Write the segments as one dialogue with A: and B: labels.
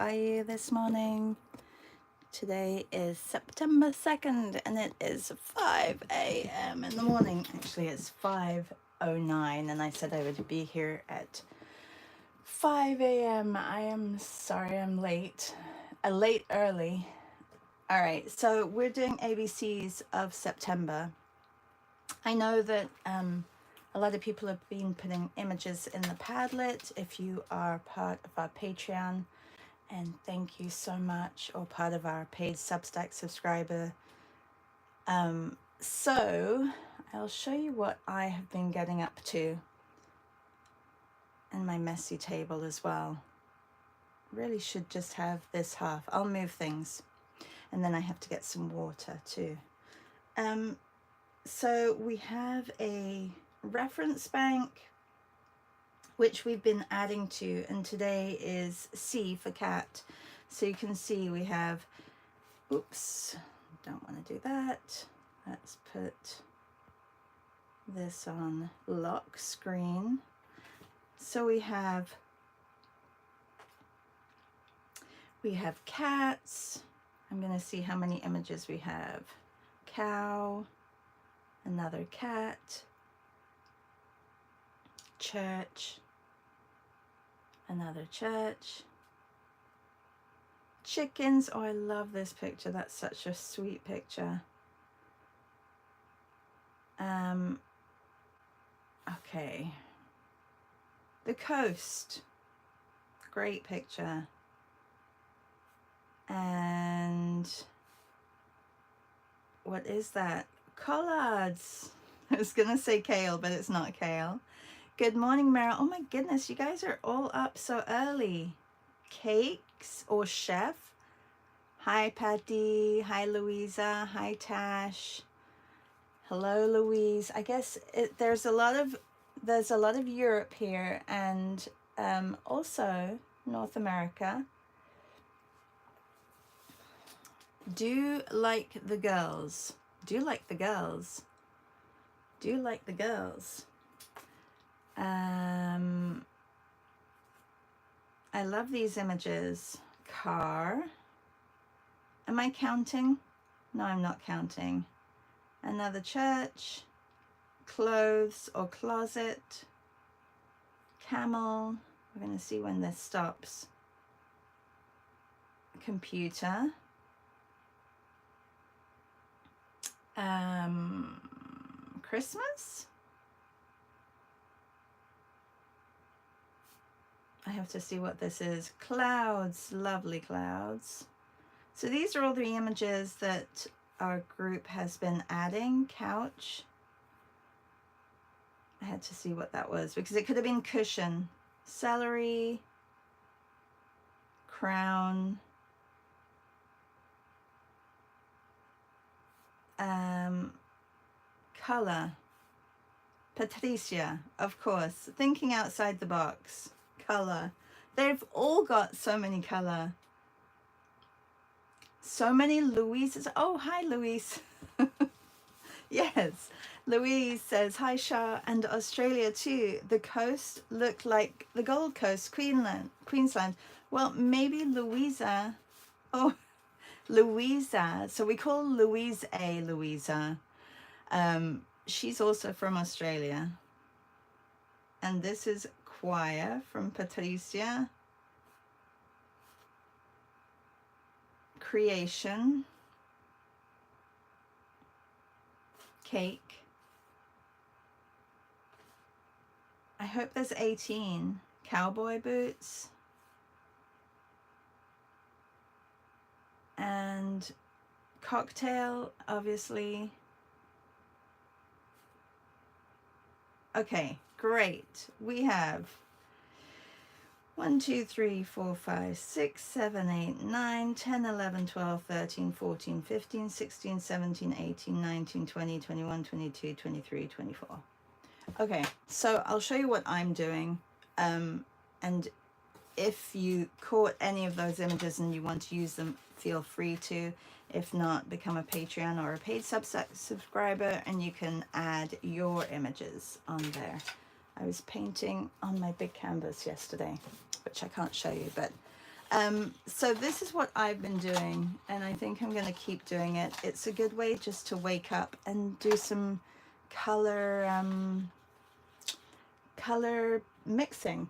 A: are you this morning? Today is September 2nd and it is 5 a.m. in the morning. Actually, it's 5:09 and I said I would be here at 5 a.m. I am sorry I'm late. Early. All right, so we're doing ABCs of September. I know that a lot of people have been putting images in the Padlet. If you are part of our Patreon, and thank you so much, or part of our paid Substack subscriber. So I'll show you what I have been getting up to in my messy table as well. Really should just have this half. I'll move things, and then I have to get some water too. So we have a reference bank which we've been adding to, and today is C for cat. So you can see we have, oops, don't want to do that. Let's put this on lock screen. So we have cats. I'm going to see how many images we have. Cow, another cat, church, another church, chickens. Oh, I love this picture. That's such a sweet picture. Okay, the coast, great picture. And what is that? Collards. I was gonna say kale, but it's not kale. Good morning, Meryl. Oh my goodness, you guys are all up so early. Cakes or chef. Hi, Patty. Hi, Louisa. Hi, Tash. Hello, Louise. I guess there's a lot of Europe here, and also North America. Do like the girls. Do like the girls. Do like the girls. I love these images. Car. Am I counting? No, I'm not counting. Another church. Clothes or closet. Camel. We're going to see when this stops. Computer. Christmas? I have to see what this is. Clouds, lovely clouds. So these are all the images that our group has been adding. Couch. I had to see what that was because it could have been cushion. Celery. Crown. Color. Patricia, of course. Thinking outside the box. Color. They've all got so many color. So many Louises. Oh, hi, Louise. Yes. Louise says, hi, Shah, and Australia too. The coast looked like the Gold Coast, Queensland. Well, maybe Louisa. Oh, Louisa. So we call Louise a Louisa. She's also from Australia. And this is Choir from Patricia. Creation. Cake. I hope there's 18. Cowboy boots. And cocktail, obviously. Okay, great. We have 1, 2, 3, 4, 5, 6, 7, 8, 9, 10, 11, 12, 13, 14, 15, 16, 17, 18, 19, 20, 21, 22, 23, 24. Okay, so I'll show you what I'm doing. And if you caught any of those images and you want to use them, feel free to. If not, become a Patreon or a paid subscriber and you can add your images on there. I was painting on my big canvas yesterday, which I can't show you, but So this is what I've been doing, and I think I'm going to keep doing it. It's a good way just to wake up and do some color color mixing.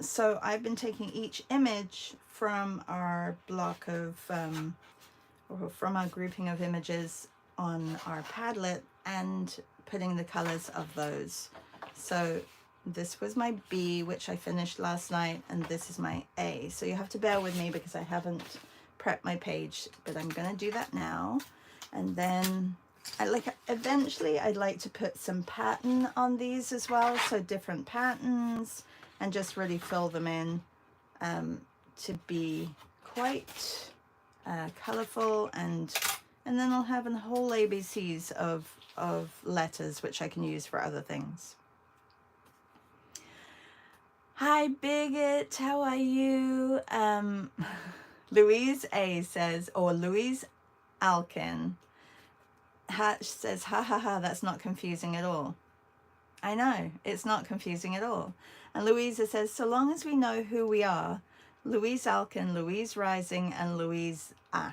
A: So I've been taking each image from our block of or from our grouping of images on our Padlet and putting the colors of those. So this was my B, which I finished last night, and this is my A. So you have to bear with me because I haven't prepped my page, but I'm gonna do that now. And then eventually I'd like to put some pattern on these as well, so different patterns, and just really fill them in to be quite colorful, and then I'll have a whole ABCs of letters which I can use for other things. Hi Bigot, how are you? Louise A says, or Louise Alkin says, ha ha ha, that's not confusing at all. I know, it's not confusing at all. And Louisa says, so long as we know who we are, Louise Alkin, Louise Rising, and Louise A.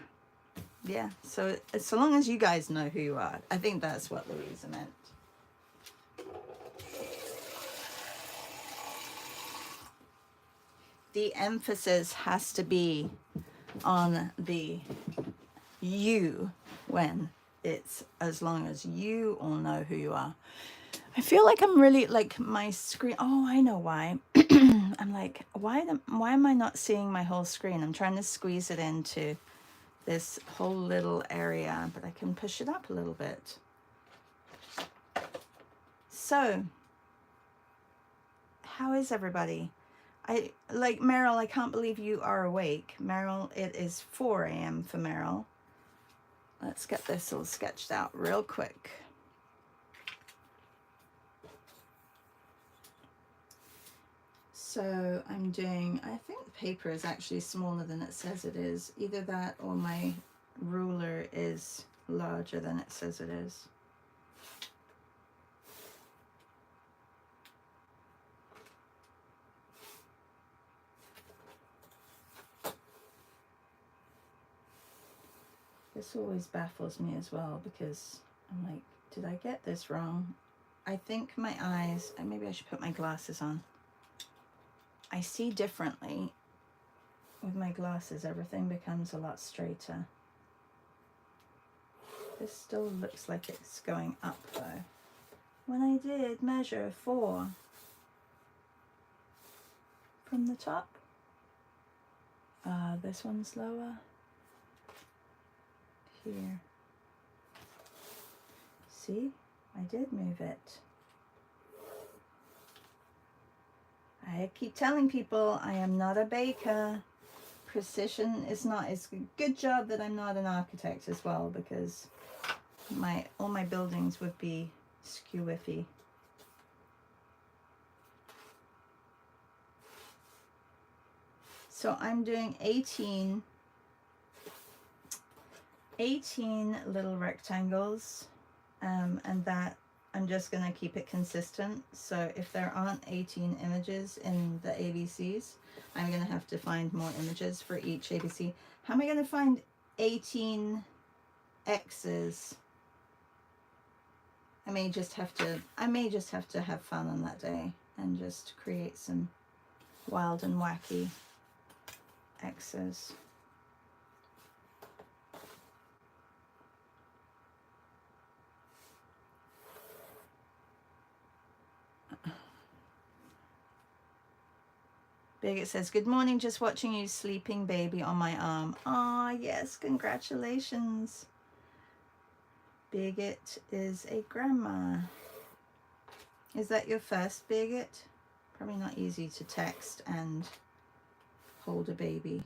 A: Yeah, so long as you guys know who you are. I think that's what Louisa meant. The emphasis has to be on the you when it's as long as you all know who you are. I feel like I'm really like my screen. Oh, I know why. I'm like, why am I not seeing my whole screen? I'm trying to squeeze it into this whole little area, but I can push it up a little bit. So, how is everybody? I like Meryl, I can't believe you are awake. Meryl, it is 4 a.m. for Meryl. Let's get this all sketched out real quick. So I'm doing, I think the paper is actually smaller than it says it is. Either that or my ruler is larger than it says it is. This always baffles me as well because I'm like, did I get this wrong? I think my eyes, maybe I should put my glasses on. I see differently with my glasses. Everything becomes a lot straighter. This still looks like it's going up though. When I did measure 4 from the top, this one's lower. Here. See, I did move it. I keep telling people I am not a baker. Precision is not. It's a good job that I'm not an architect as well, because all my buildings would be skew-iffy. So I'm doing 18 little rectangles, and that I'm just going to keep it consistent. So if there aren't 18 images in the ABCs, I'm going to have to find more images for each ABC. How am I going to find 18 X's? I may just have to have fun on that day and just create some wild and wacky X's. Birgit says, good morning, just watching you, sleeping baby on my arm. Ah, yes, congratulations. Birgit is a grandma. Is that your first, Birgit? Probably not easy to text and hold a baby.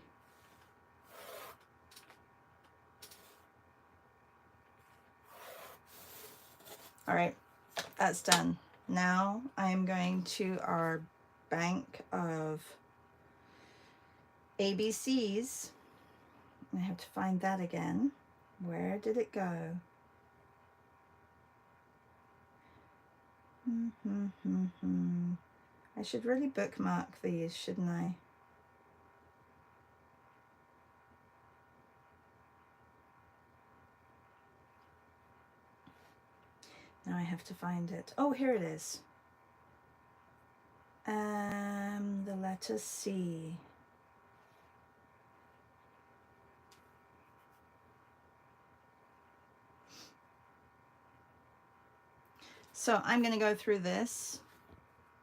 A: All right, that's done. Now I'm going to our bank of ABCs. I have to find that again. Where did it go? I should really bookmark these, shouldn't I? Now I have to find it. Oh, here it is. The letter C. So I'm going to go through this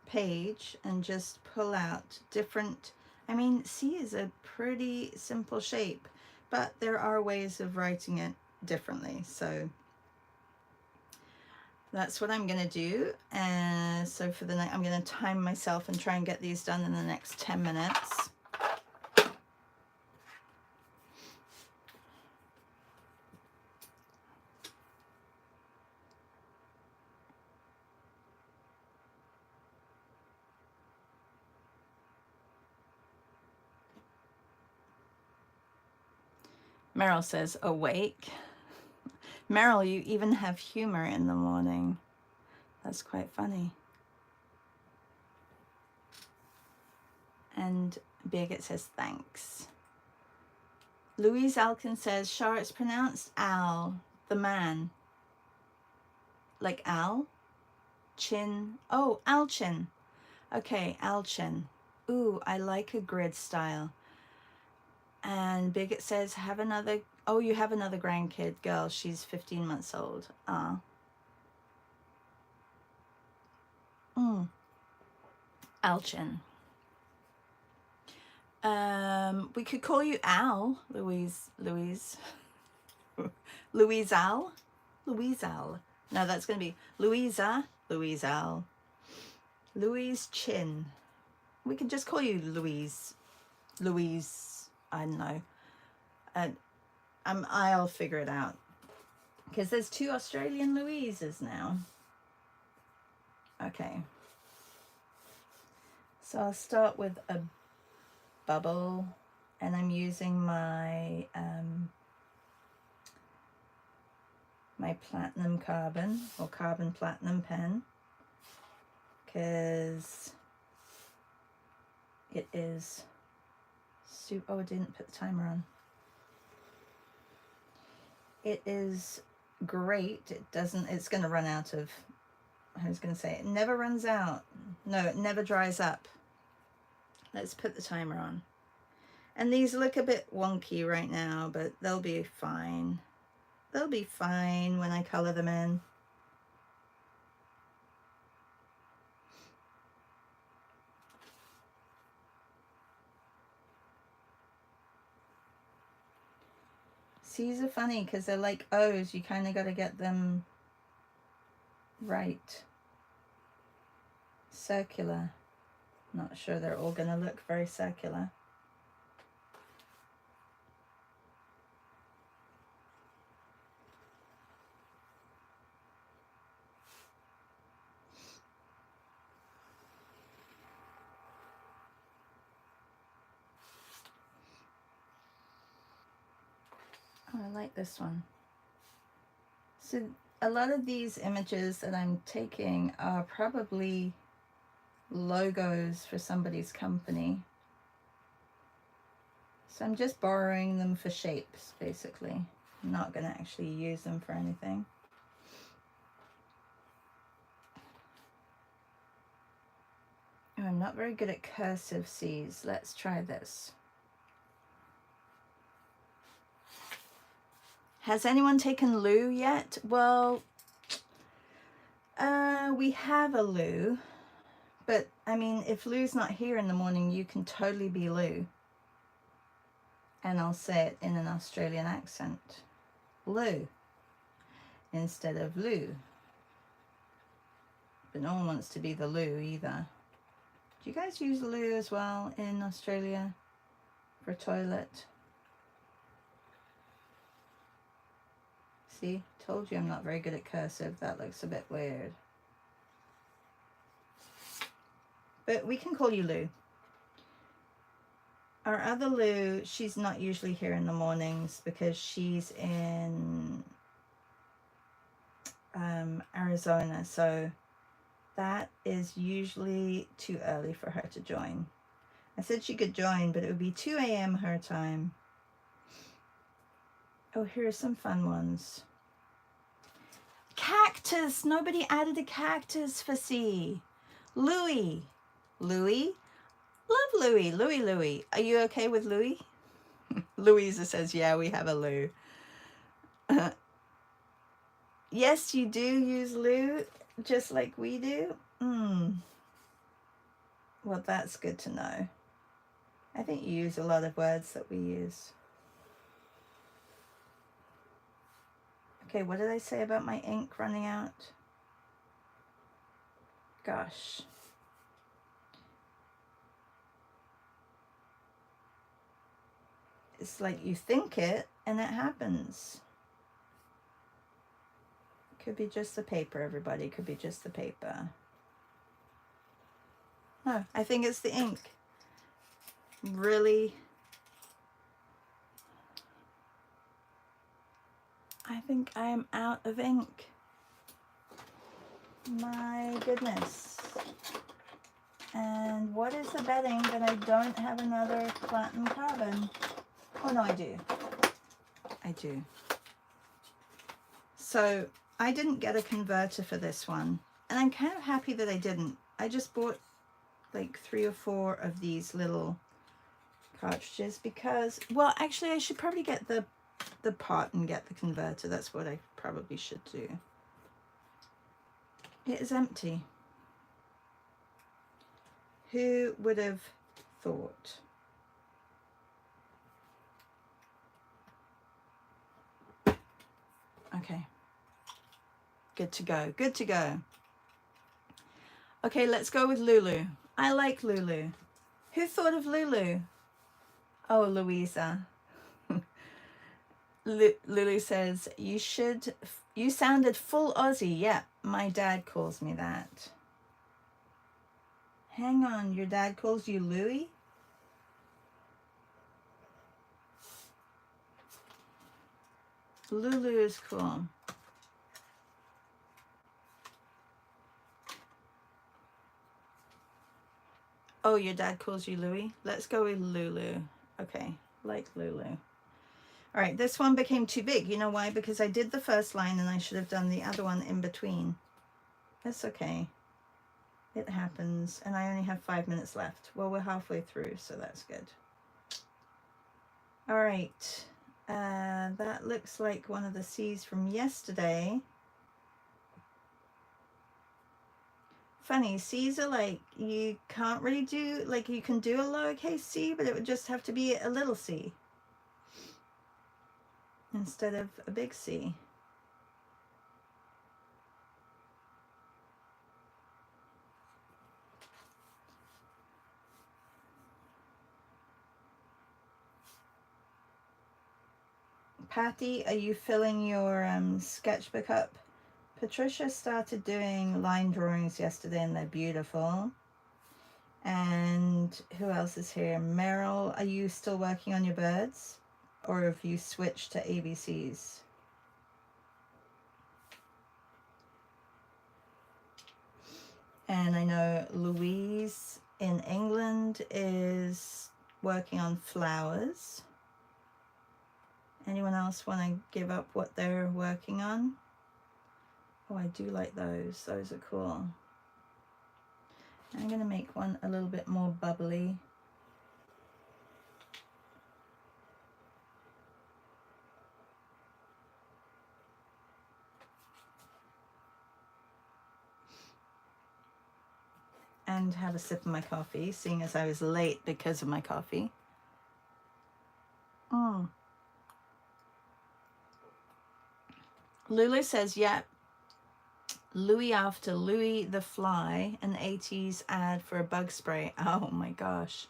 A: page and just pull out different, I mean, C is a pretty simple shape, but there are ways of writing it differently. So that's what I'm going to do. And so for the night, I'm going to time myself and try and get these done in the next 10 minutes. Meryl says, awake. Meryl, you even have humor in the morning. That's quite funny. And Birgit says, thanks. Louise Alkin says, Shar, it's pronounced Al, the man. Like Al? Chin. Oh, Alchin. Okay, Alchin. Ooh, I like a grid style. And Birgit says, have another, oh, you have another grandkid girl. She's 15 months old. Alchin. We could call you Al, Louise Al. No, that's going to be Louisa, Louise Al. Louise Chin. We could just call you Louise, I don't know. I'll figure it out. Because there's 2 Australian Louises now. Okay. So I'll start with a bubble, and I'm using my my platinum carbon or carbon platinum pen, because it is oh, I didn't put the timer on. It is great. It's going to run out of, I was going to say, it never runs out. No, it never dries up. Let's put the timer on. And these look a bit wonky right now, but they'll be fine. They'll be fine when I color them in. C's are funny because they're like O's. You kind of got to get them right. Circular. Not sure they're all going to look very circular. Oh, I like this one. So a lot of these images that I'm taking are probably logos for somebody's company. So I'm just borrowing them for shapes, basically. I'm not going to actually use them for anything. Oh, I'm not very good at cursive C's. Let's try this. Has anyone taken Lou yet? Well, we have a Lou, but I mean, if Lou's not here in the morning, you can totally be Lou. And I'll say it in an Australian accent. Lou, instead of Lou. But no one wants to be the Lou either. Do you guys use Lou as well in Australia for toilet? See, told you I'm not very good at cursive. That looks a bit weird. But we can call you Lou. Our other Lou, she's not usually here in the mornings because she's in Arizona. So that is usually too early for her to join. I said she could join, but it would be 2 a.m. her time. Oh, here are some fun ones. Cactus. Nobody added a cactus for C. Louis. Louis? Love Louis. Louis. Are you okay with Louis? Louisa says, yeah, we have a Lou. Yes, you do use Lou, just like we do. Well, that's good to know. I think you use a lot of words that we use. Okay, what did I say about my ink running out? Gosh. It's like you think it and it happens. Could be just the paper, everybody. Could be just the paper. No, I think it's the ink. Really? I think I am out of ink. My goodness. And what is the betting that I don't have another platinum carbon? Oh no, I do. I do. So I didn't get a converter for this one. And I'm kind of happy that I didn't. I just bought like 3 or 4 of these little cartridges because, well, actually I should probably get the pot and get the converter. That's what I probably should do. It is empty. Who would have thought? Okay. Good to go. Good to go. Okay, let's go with Lulu. I like Lulu. Who thought of Lulu? Oh, Louisa. Lulu says, you sounded full Aussie. Yeah, my dad calls me that. Hang on, your dad calls you Louie? Lulu is cool. Oh, your dad calls you Louie? Let's go with Lulu. Okay, like Lulu. All right, this one became too big. You know why? Because I did the first line and I should have done the other one in between. That's okay. It happens. And I only have 5 minutes left. Well, we're halfway through, so that's good. All right. That looks like one of the C's from yesterday. Funny, C's are like, you can't really do, like you can do a lowercase c, but it would just have to be a little c instead of a big C. Patty, are you filling your sketchbook up? Patricia started doing line drawings yesterday and they're beautiful. And who else is here? Meryl, are you still working on your birds? Or have you switched to ABCs? And I know Louise in England is working on flowers. Anyone else want to give up what they're working on? Oh, I do like those. Those are cool. I'm going to make one a little bit more bubbly. And have a sip of my coffee, seeing as I was late because of my coffee. Lulu says, yeah, Louis after Louis the Fly, an 80s ad for a bug spray. Oh my gosh.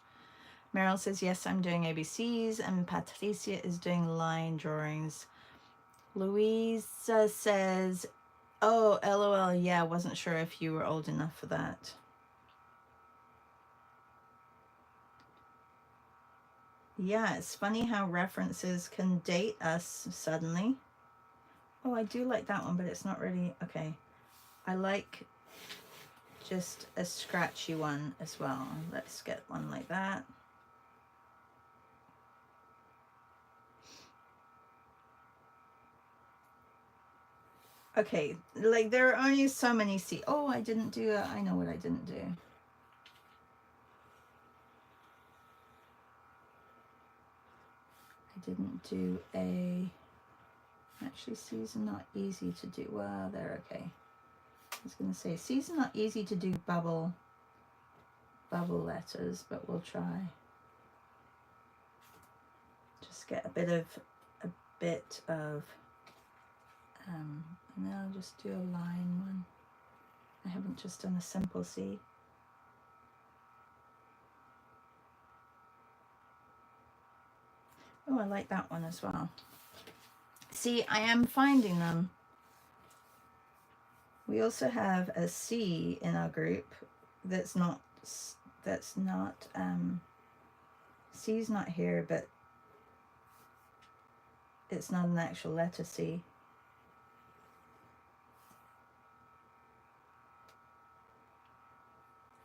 A: Meryl says, yes, I'm doing ABCs, and Patricia is doing line drawings. Louisa says, oh, LOL, yeah, wasn't sure if you were old enough for that. Yeah, it's funny how references can date us suddenly. Oh, I do like that one, but it's not really, okay. I like just a scratchy one as well. Let's get one like that. Okay, like there are only so many C. Oh, I didn't do it. I know what I didn't do. I didn't do a, actually C's are not easy to do. Well, they're okay. I was going to say C's are not easy to do bubble letters, but we'll try. Just get a bit of and then I'll just do a line one. I haven't just done a simple C. Oh, I like that one as well. See, I am finding them. We also have a C in our group that's not C's not here, but it's not an actual letter C.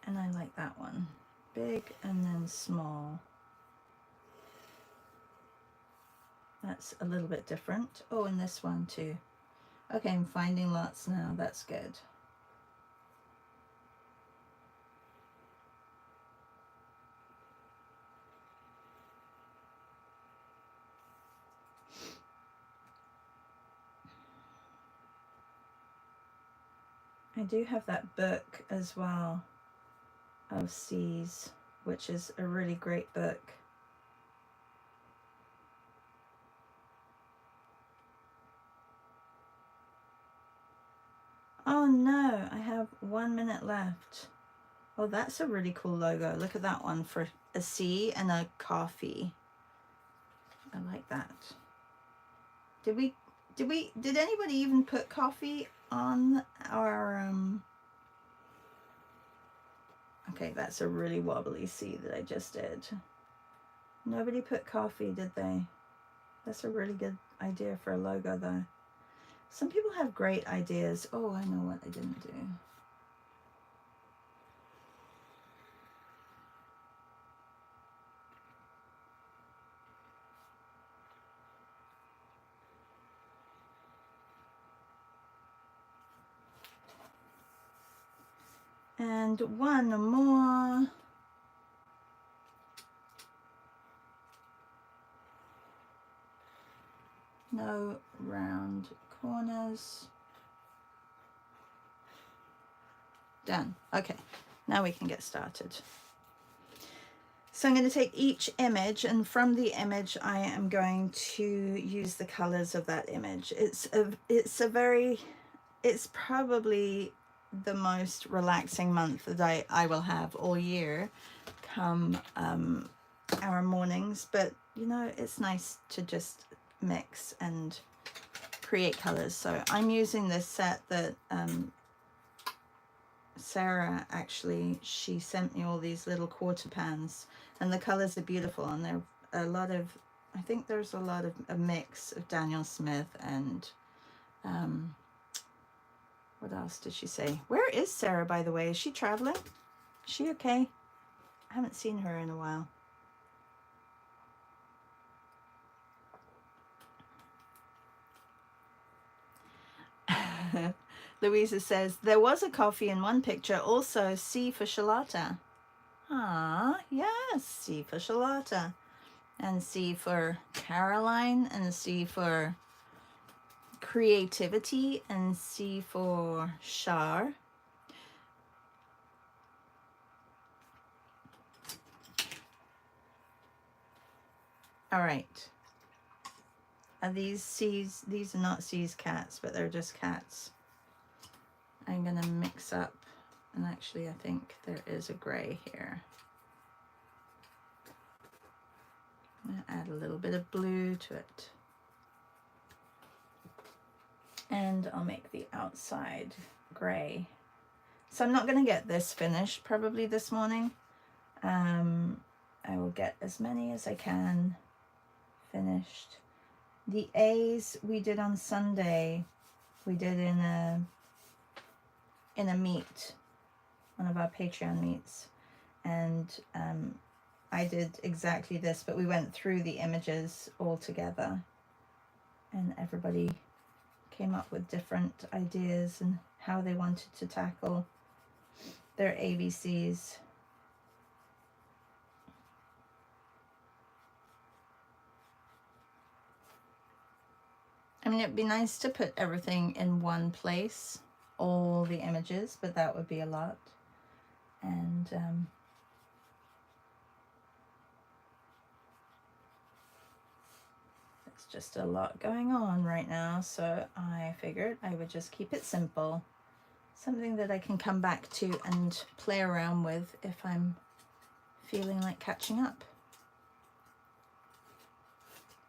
A: And I like that one. Big and then small. That's a little bit different. Oh, and this one too. Okay, I'm finding lots now. That's good. I do have that book as well of C's, which is a really great book. Oh no, I have 1 minute left. Oh, that's a really cool logo. Look at that one for a C and a coffee. I like that. Did anybody even put coffee on our okay, that's a really wobbly C that I just did. Nobody put coffee, did they? That's a really good idea for a logo though. Some people have great ideas. Oh, I know what I didn't do. And one more. No round corners. Done. Okay, now we can get started. So I'm going to take each image, and from the image I am going to use the colors of that image. It's probably the most relaxing month that I will have all year come our mornings, but you know, it's nice to just mix and create colors. So I'm using this set that Sarah, actually, she sent me all these little quarter pans, and the colors are beautiful, and they're a lot of, I think there's a lot of a mix of Daniel Smith and what else did she say? Where is Sarah, by the way? Is she traveling? Is she okay? I haven't seen her in a while. Louisa says, there was a coffee in one picture, also C for Charlotta. Ah, yes, C for Charlotta. And C for Caroline, and C for creativity, and C for Char. All right. Are these C's? These are not C's cats, but they're just cats. I'm going to mix up, and actually I think there is a gray here. I'm going to add a little bit of blue to it. And I'll make the outside gray. So I'm not going to get this finished probably this morning. I will get as many as I can finished. The A's we did on Sunday, we did in a meet, one of our Patreon meets, and I did exactly this, but we went through the images all together, and everybody came up with different ideas and how they wanted to tackle their ABCs. I mean, it'd be nice to put everything in one place, all the images, but that would be a lot. And there's just a lot going on right now, so I figured I would just keep it simple. Something that I can come back to and play around with if I'm feeling like catching up.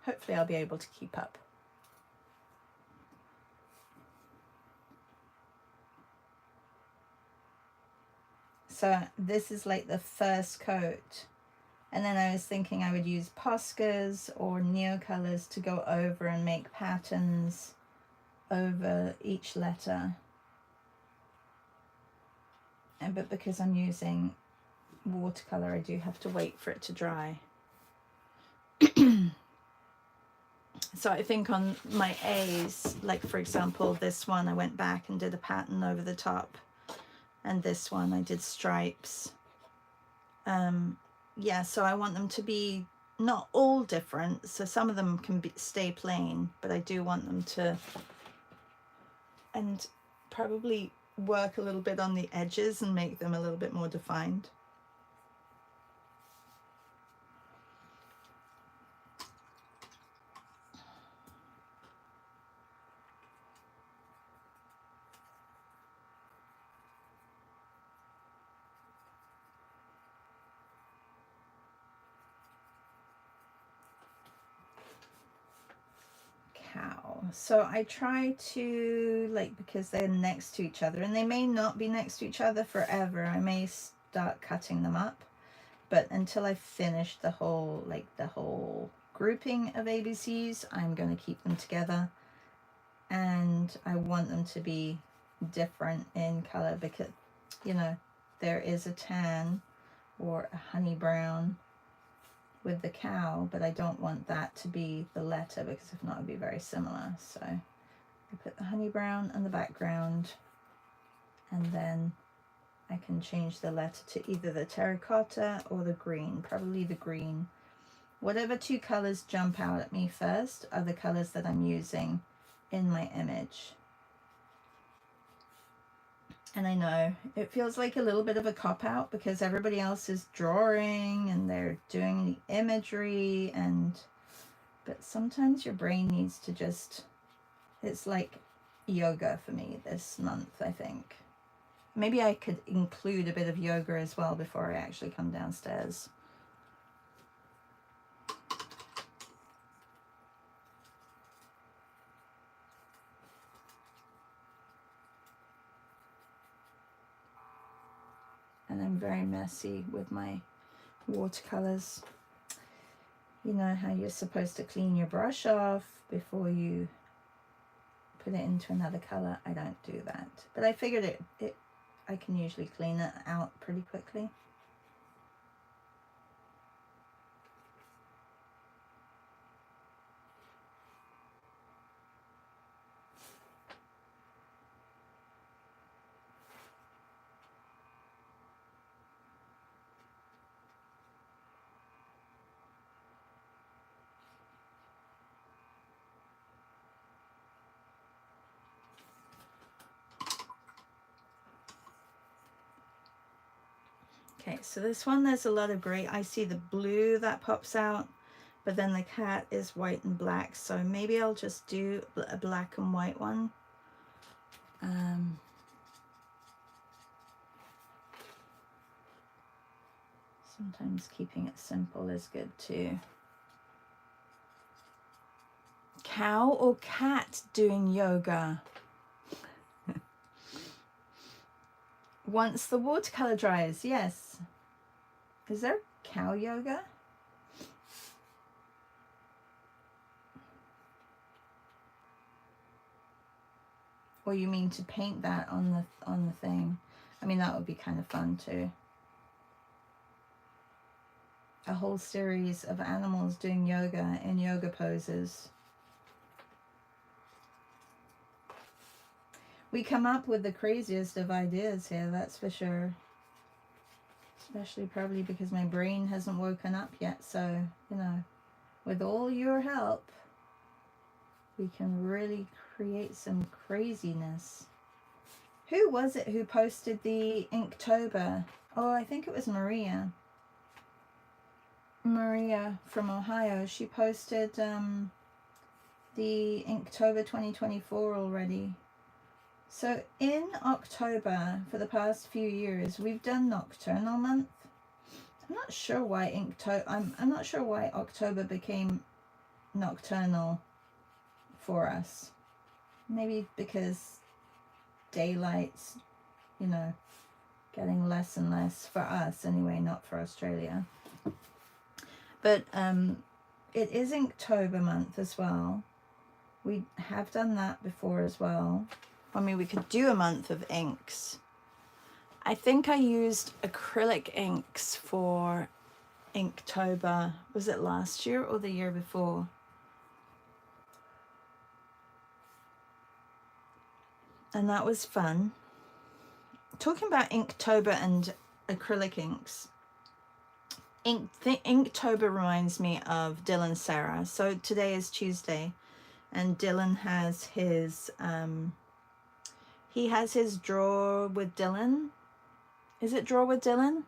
A: Hopefully I'll be able to keep up. So this is like the first coat. And then I was thinking I would use Poscas or Neocolors to go over and make patterns over each letter. But because I'm using watercolor, I do have to wait for it to dry. So I think on my A's, like for example, this one I went back and did a pattern over the top. And this one I did stripes. Yeah, so I want them to be not all different. So some of them can stay plain, but I do want them to, and probably work a little bit on the edges and make them a little bit more defined. So I try to, like, because they're next to each other and they may not be next to each other forever, I may start cutting them up, but until I finish the whole, like the whole grouping of ABCs, I'm going to keep them together. And I want them to be different in color because, you know, there is a tan or a honey brown with the cow, but I don't want that to be the letter because if not it would be very similar. So I put the honey brown in the background, and then I can change the letter to either the terracotta or the green, probably the green. Whatever two colors jump out at me first are the colors that I'm using in my image. And I know it feels like a little bit of a cop-out because everybody else is drawing and they're doing the imagery, but sometimes your brain needs to just, it's like yoga for me this month, I think. Maybe I could include a bit of yoga as well before I actually come downstairs. And I'm very messy with my watercolors. You know how you're supposed to clean your brush off before you put it into another color? I don't do that. But I figured I can usually clean it out pretty quickly. Okay, so this one, there's a lot of gray. I see the blue that pops out, but then the cat is white and black. So maybe I'll just do a black and white one. Sometimes keeping it simple is good too. Cow or cat doing yoga? Once the watercolor dries, yes. Is there cow yoga? Or you mean to paint that on the thing? I mean, that would be kind of fun too. A whole series of animals doing yoga in yoga poses. We come up with the craziest of ideas here, that's for sure. Especially probably because my brain hasn't woken up yet. So, you know, with all your help, we can really create some craziness. Who was it who posted the Inktober? Oh, I think it was Maria. Maria from Ohio. She posted the Inktober 2024 already. So in October, for the past few years, we've done Nocturnal Month. I'm not sure why I'm not sure why October became nocturnal for us. Maybe because daylight's, you know, getting less and less for us anyway, not for Australia. But it is Inktober month as well. We have done that before as well. I mean, we could do a month of inks. I think I used acrylic inks for Inktober. Was it last year or the year before? And that was fun. Talking about Inktober and acrylic inks. Inktober reminds me of Dylan Sarah. So today is Tuesday, and Dylan has his he has his Draw with Dylan. Is it Draw with Dylan?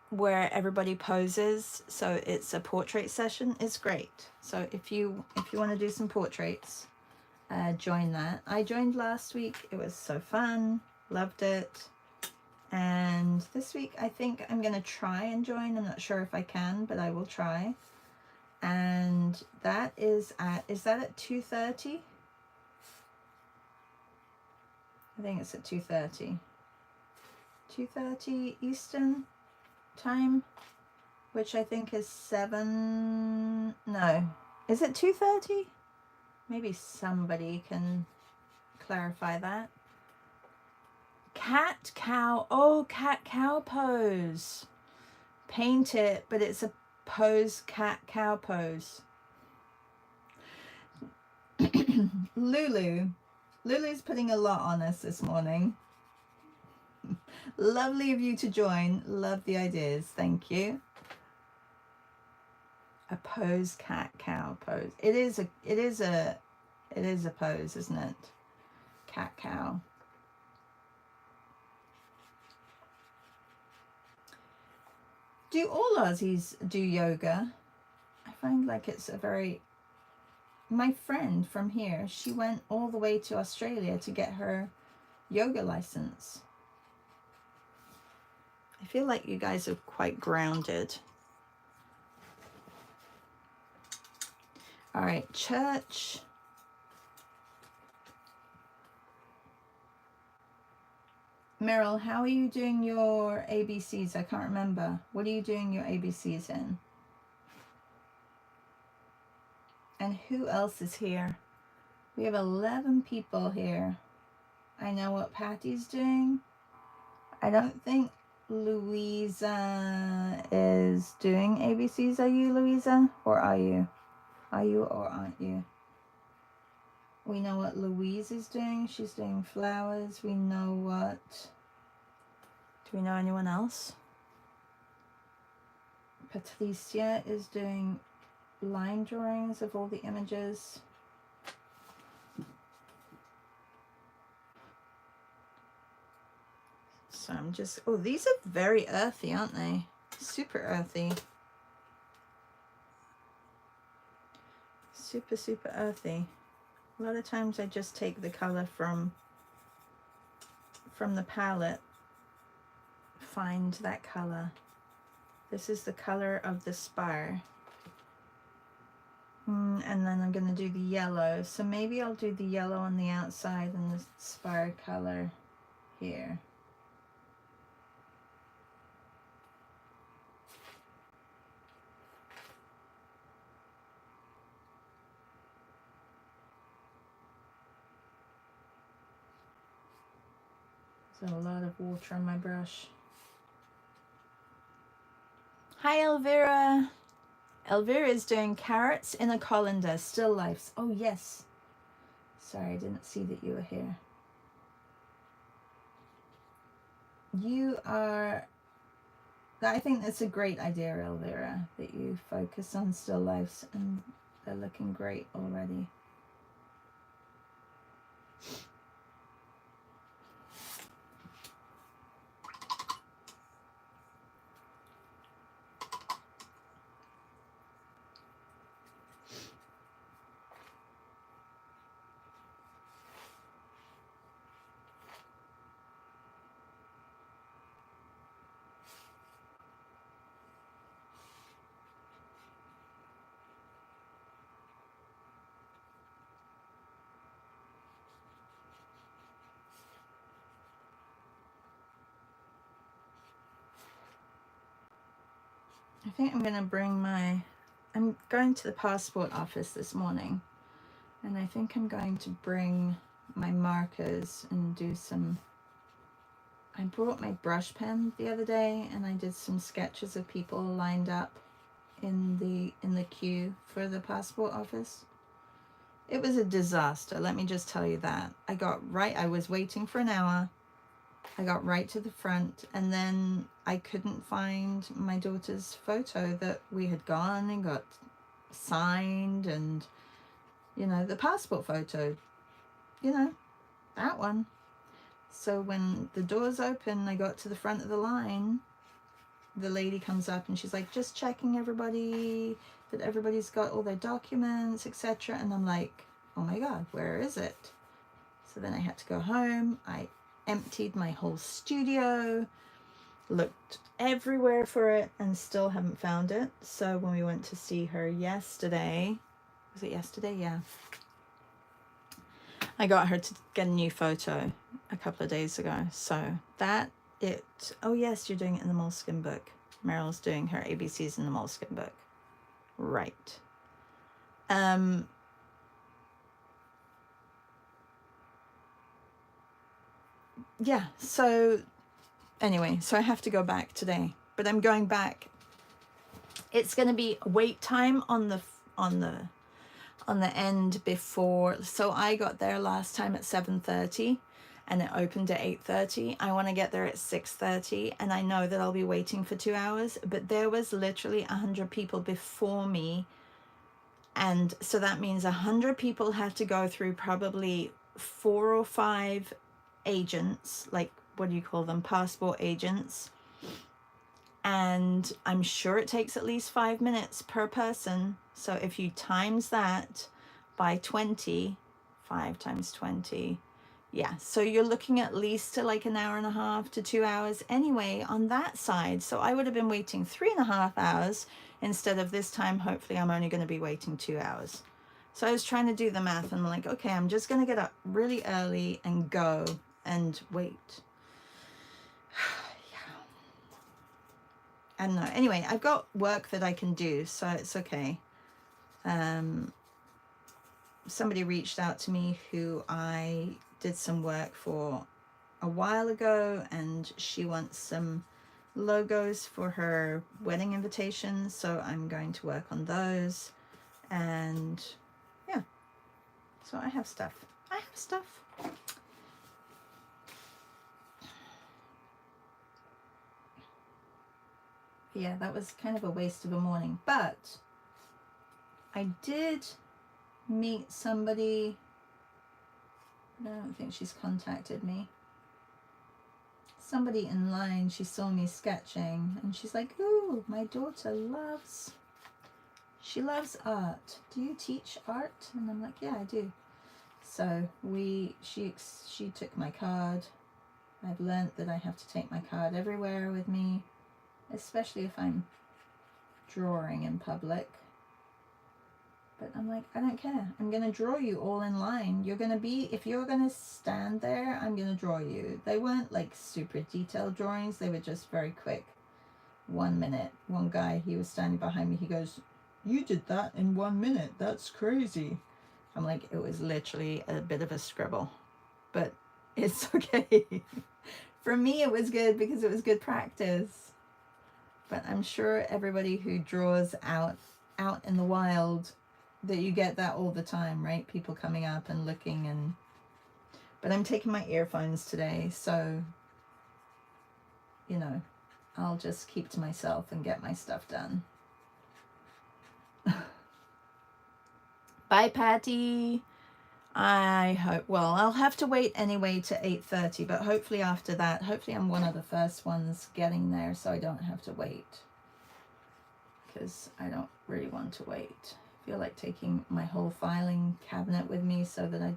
A: Where everybody poses. So it's a portrait session. It's great. So if you want to do some portraits, join that. I joined last week. It was so fun. Loved it. And this week I think I'm gonna try and join. I'm not sure if I can, but I will try. And that is at 2:30? I think it's at 2:30. 2:30 Eastern time, which I think is 7. No, is it 2:30? Maybe somebody can clarify that. Cat cow. Oh, cat cow pose. Paint it, but it's a pose, cat cow pose. Lulu's putting a lot on us this morning. Lovely of you to join. Love the ideas. Thank you. A pose, cat cow pose. It is a pose, isn't it? Cat cow. Do all Aussies do yoga? I find like it's a very... My friend from here, she went all the way to Australia to get her yoga license. I feel like you guys are quite grounded. All right, church. Meryl, how are you doing your ABCs? I can't remember. What are you doing your ABCs in? And who else is here? We have 11 people here. I know what Patty's doing. I don't think Louisa is doing ABCs. Are you, Louisa? Or are you? Are you or aren't you? We know what Louise is doing. She's doing flowers. We know what... Do we know anyone else? Patricia is doing line drawings of all the images. So I'm just... Oh, these are very earthy, aren't they? Super earthy. Super, super earthy. A lot of times I just take the color from the palette, find that color. This is the color of the spire. And then I'm going to do the yellow. So maybe I'll do the yellow on the outside and the spire color here. There's a lot of water on my brush. Hi, Elvira. Elvira is doing carrots in a colander, still lifes. Oh, yes. Sorry, I didn't see that you were here. You are... I think that's a great idea, Elvira, that you focus on still lifes, and they're looking great already. I think I'm going to bring my... I'm going to the passport office this morning, and I think I'm going to bring my markers and do some... I brought my brush pen the other day, and I did some sketches of people lined up in the queue for the passport office. It was a disaster, let me just tell you that. I was waiting for an hour. I got right to the front, and then I couldn't find my daughter's photo that we had gone and got signed, and, you know, the passport photo, you know, that one. So when the doors open, I got to the front of the line, the lady comes up and she's like, just checking that everybody's got all their documents, etc. And I'm like, oh my God, where is it? So then I had to go home. I emptied my whole studio, looked everywhere for it, and still haven't found it. So when we went to see her yesterday, was it yesterday? Yeah. I got her to get a new photo a couple of days ago. So oh yes, you're doing it in the Moleskine book. Meryl's doing her ABCs in the Moleskine book. Right. Yeah, so anyway, so I have to go back today, but I'm going back. It's going to be wait time on the end before. So I got there last time at 7:30 and it opened at 8:30. I want to get there at 6:30, and I know that I'll be waiting for 2 hours, but there was literally 100 people before me, and so that means 100 people have to go through probably 4 or 5 agents, like, what do you call them, passport agents, and I'm sure it takes at least 5 minutes per person. So if you times that by 20, 5 times 20, yeah, so you're looking at least to like an hour and a half to 2 hours anyway on that side. So I would have been waiting 3.5 hours instead of this time. Hopefully I'm only going to be waiting 2 hours. So I was trying to do the math, and I'm like, okay, I'm just going to get up really early and go and wait. Yeah. I don't know. Anyway, I've got work that I can do, so it's okay. Somebody reached out to me who I did some work for a while ago, and she wants some logos for her wedding invitation, so I'm going to work on those. And yeah, so I have stuff. Yeah, that was kind of a waste of a morning, but I did meet somebody. I don't think she's contacted me. Somebody in line, she saw me sketching, and she's like, ooh, my daughter loves art. Do you teach art? And I'm like, yeah, I do. So she took my card. I've learned that I have to take my card everywhere with me, especially if I'm drawing in public. But I'm like, I don't care. I'm going to draw you all in line. If you're going to stand there, I'm going to draw you. They weren't like super detailed drawings. They were just very quick. 1 minute. One guy, he was standing behind me. He goes, you did that in 1 minute. That's crazy. I'm like, it was literally a bit of a scribble. But it's okay. For me, it was good because it was good practice. But I'm sure everybody who draws out in the wild that you get that all the time, right? People coming up and looking, and but I'm taking my earphones today, so you know, I'll just keep to myself and get my stuff done. Bye, Patty. I hope, well, I'll have to wait anyway to 8:30, but hopefully after that, hopefully I'm one of the first ones getting there, so I don't have to wait, because I don't really want to wait. I feel like taking my whole filing cabinet with me so that I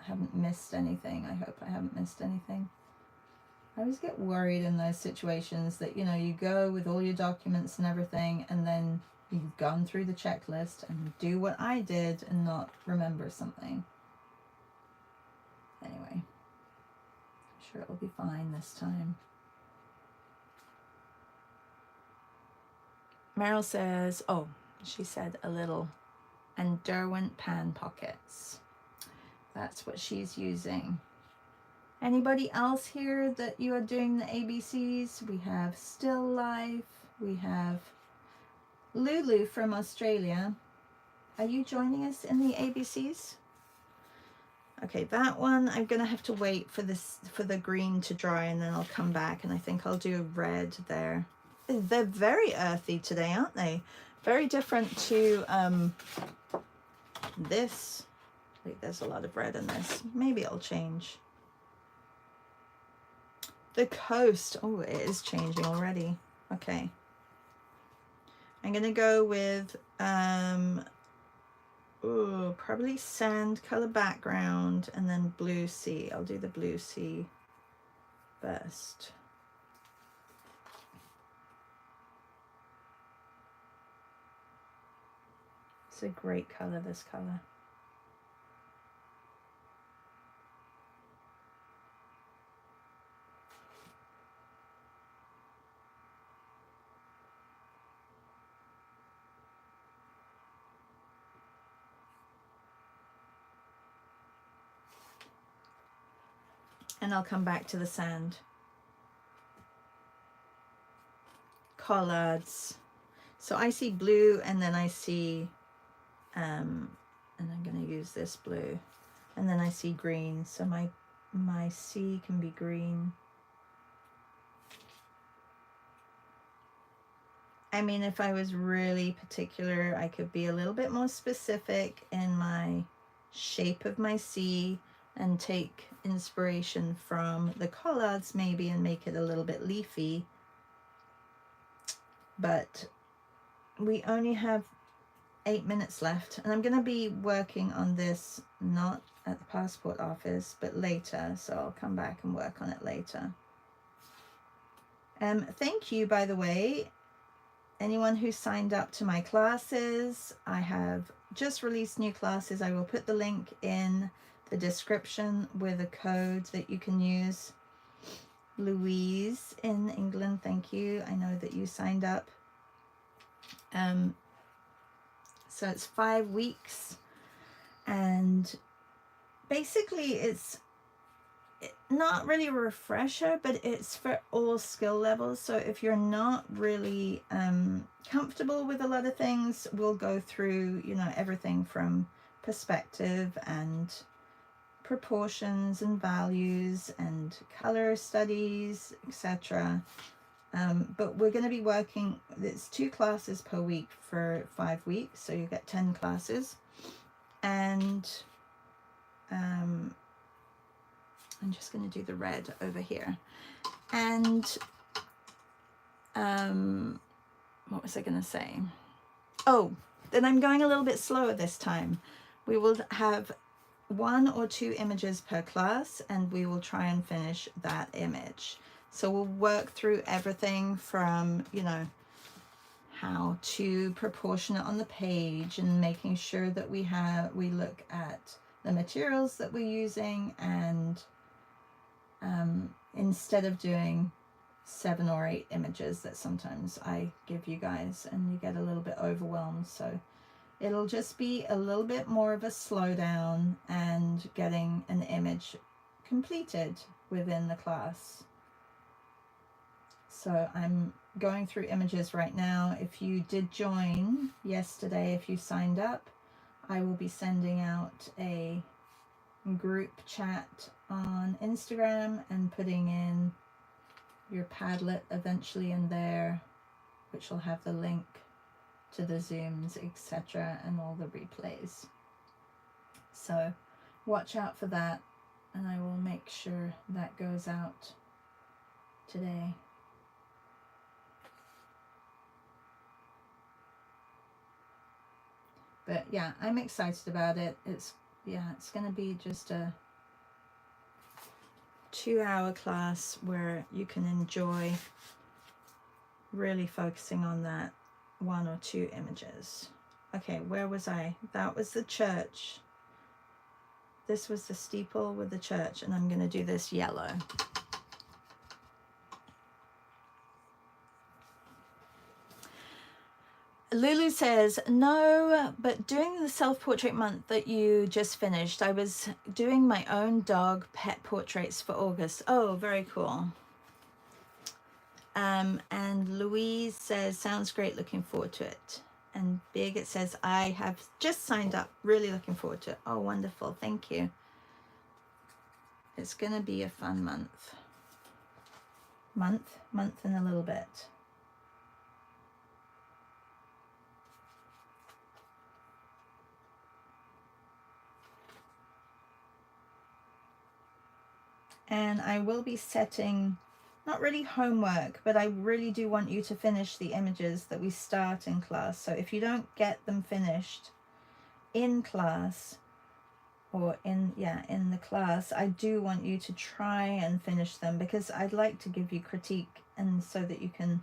A: haven't missed anything. I hope I haven't missed anything. I always get worried in those situations that, you know, you go with all your documents and everything, and then you've gone through the checklist and do what I did and not remember something. Anyway, I'm sure it'll be fine this time. Meryl says, oh, she said a little, and Derwent pan pockets. That's what she's using. Anybody else here that you are doing the ABCs? We have Still Life. We have Lulu from Australia. Are you joining us in the ABCs? Okay, that one I'm gonna have to wait for the green to dry, and then I'll come back, and I think I'll do a red there. They're very earthy today, aren't they? Very different to this. Wait, there's a lot of red in this. Maybe it'll change. The coast. Oh, it is changing already. Okay. I'm gonna go with probably sand color background and then blue sea. I'll do the blue sea first. It's a great color, this color. And I'll come back to the sand. Collards. So I see blue, and then I see, and I'm going to use this blue, and then I see green. So my sea can be green. I mean, if I was really particular, I could be a little bit more specific in my shape of my sea and take inspiration from the collards maybe and make it a little bit leafy. But we only have 8 minutes left, and I'm going to be working on this not at the passport office but later, so I'll come back and work on it later. Thank you, by the way, anyone who signed up to my classes. I have just released new classes. I will put the link in the description with a code that you can use. Louise in England, thank you. I know that you signed up. So it's 5 weeks, and basically it's not really a refresher, but it's for all skill levels. So if you're not really comfortable with a lot of things, we'll go through, you know, everything from perspective and proportions and values and color studies, etc. But we're going to be working, it's 2 classes per week for 5 weeks, so you get 10 classes. And I'm just going to do the red over here. And what was I going to say? Oh, then I'm going a little bit slower this time. We will have 1 or 2 images per class, and we will try and finish that image. So we'll work through everything from, you know, how to proportion it on the page and making sure that we look at the materials that we're using, and instead of doing 7 or 8 images that sometimes I give you guys and you get a little bit overwhelmed. So it'll just be a little bit more of a slowdown and getting an image completed within the class. So I'm going through images right now. If you did join yesterday, if you signed up, I will be sending out a group chat on Instagram and putting in your Padlet eventually in there, which will have the link to the Zooms, etc., and all the replays. So watch out for that, and I will make sure that goes out today. But yeah, I'm excited about it. It's going to be just a 2-hour class where you can enjoy really focusing on that 1 or 2 images. Okay, where was I? That was the church. This was the steeple with the church, and I'm going to do this yellow. Lulu says, no, but doing the self-portrait month that you just finished, I was doing my own dog pet portraits for August. Oh, very cool. And Louise says, sounds great, looking forward to it. And Birgit says, I have just signed up, really looking forward to it. Oh, wonderful, thank you. It's going to be a fun month. Month and a little bit. And I will be setting, not really homework, but I really do want you to finish the images that we start in class. So if you don't get them finished in class, or in the class, I do want you to try and finish them, because I'd like to give you critique, and so that you can,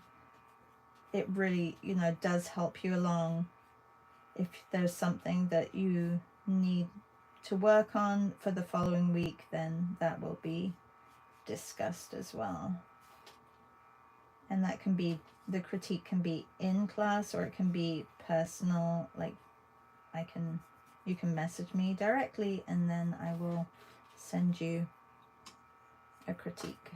A: it really, you know, does help you along. If there's something that you need to work on for the following week, then that will be discussed as well. And that can be, the critique can be in class, or it can be personal, like you can message me directly, and then I will send you a critique.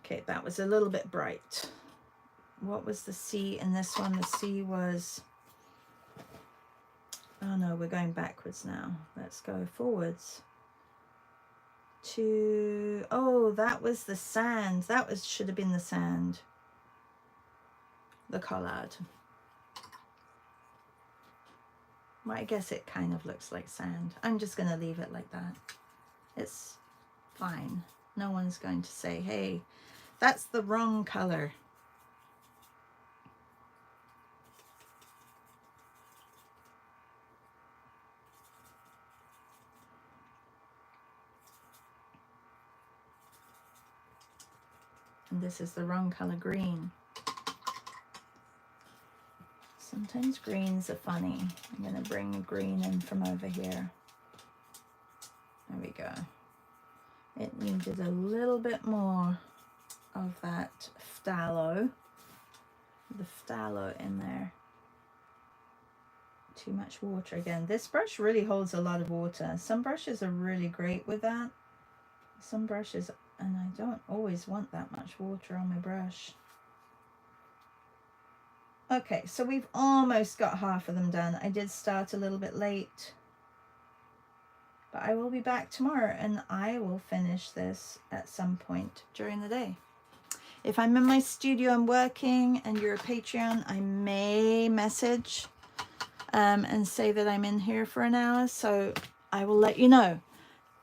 A: Okay, that was a little bit bright. What was the C in this one? The C was, oh no, we're going backwards now. Let's go forwards. To, oh, that was the sand. That was, should have been the sand. The collard. Well, I guess it kind of looks like sand. I'm just going to leave it like that. It's fine. No one's going to say, hey, that's the wrong color. And this is the wrong color green. Sometimes greens are funny. I'm going to bring a green in from over here. There we go. It needed a little bit more of that phthalo. The phthalo in there. Too much water again. This brush really holds a lot of water. Some brushes are really great with that. Some brushes, and I don't always want that much water on my brush. Okay, so we've almost got half of them done. I did start a little bit late, but I will be back tomorrow, and I will finish this at some point during the day. If I'm in my studio and working and you're a Patreon, I may message and say that I'm in here for an hour, so I will let you know.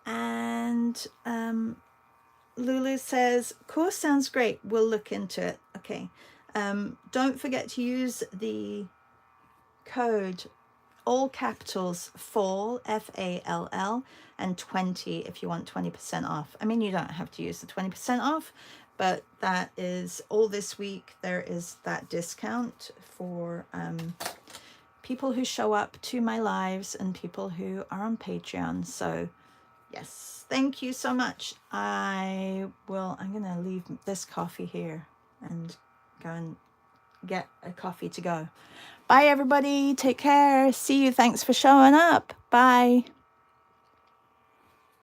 A: And Lulu says, course sounds great, we'll look into it. Okay, don't forget to use the code all capitals fall, FALL, and 20 if you want 20% off. I mean, you don't have to use the 20% off, but that is all this week. There is that discount for people who show up to my lives and people who are on Patreon. So yes, thank you so much. I'm gonna leave this coffee here and go and get a coffee to go. Bye, everybody. Take care. See you. Thanks for showing up. Bye.